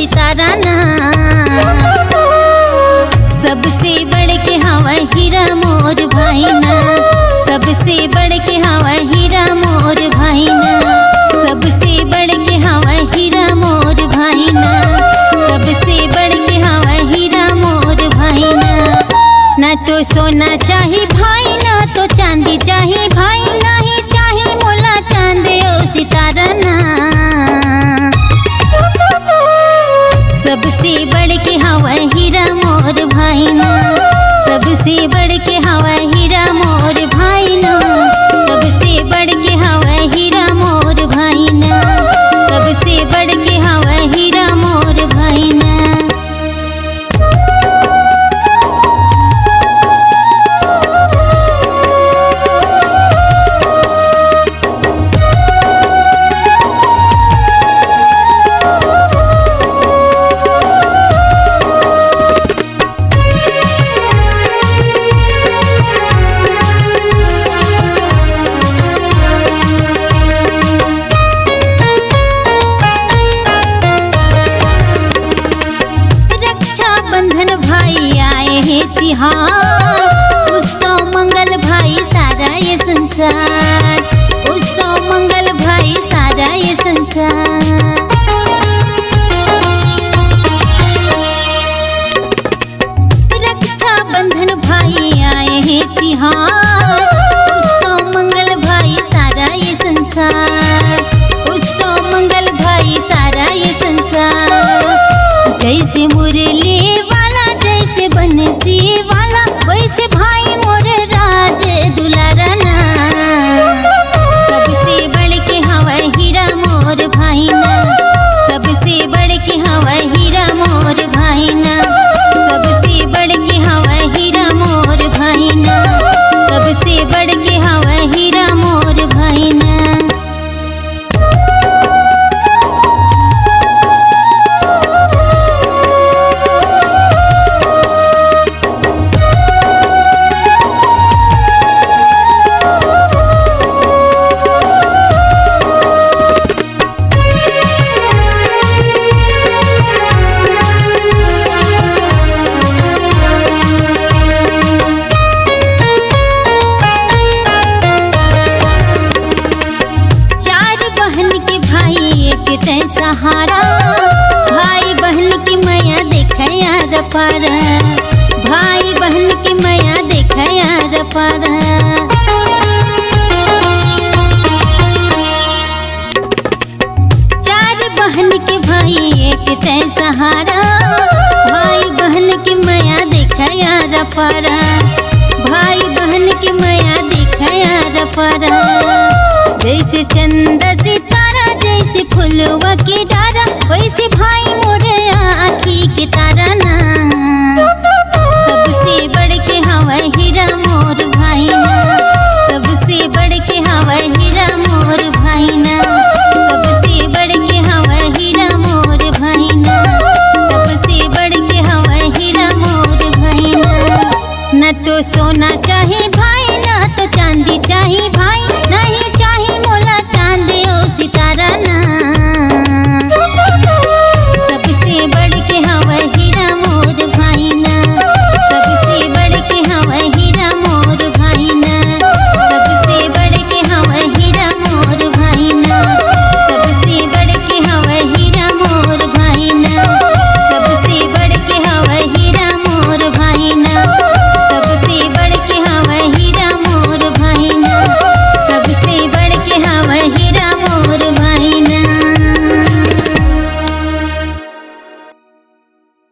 सितारा ना। सबसे बढ़ के हवा हीरा मोर भाई ना, सबसे बढ़ के हवा हीरा मोर भाई ना, सबसे बढ़ के हवा हीरा मोर भाई ना, सबसे बढ़ के हवा हीरा मोर भाई ना। ना तो सोना चाही भाई, ना तो चांदी चाही भाई, नहीं चाही मोला चांद ओ सितारा ना। सबसे बढ़ के हवा हीरा मोर भाई ना, सबसे बढ़ के हवा हीरा मोर भाई ना, सबसे बढ़ के हवा हीरा मोर भाई ना, सबसे बढ़ के हवा हीरा मोर भाई ना। उत्सव मंगल भाई सारा ये संसार, उत्सव मंगल भाई सारा ये संसार। रक्षा बंधन भाई आए हैं तिहार, उत्सव मंगल भाई सारा ये संसार, उत्सव मंगल भाई सारा ये संसार। जैसे मुरली वाला जैसे बंसी वाला, वैसे भाई मोर राज दुलारा ना। सबसे बढ़ के हवा हीरा मोर भाई ना, सबसे बढ़ के हवा हीरा मोर भाई ना, सबसे बढ़ के हवा हीरा मोर भाई ना, सबसे बढ़ के हवा हीरा मोर भाई ना। सहारा भाई बहन की मैया देख यार पार, भाई बहन की मैया देख यार पार। चार बहन के भाई एक तय सहारा, भाई बहन की मैया देख यार पार, भाई बहन की मैया देख यार पार। जैसे चंद सितारा जैसे फुलवा की डारा, वैसे भाई मोरे आँखी की तारा ना। सबसे बढ़ के हवा हीरा मोर भाई ना, सबसे बढ़ के हवा हीरा मोर भाई ना, सबसे बढ़ के हवा हीरा मोर भाई ना, सबसे बढ़ के हवा हीरा मोर भाई ना। न तो सोना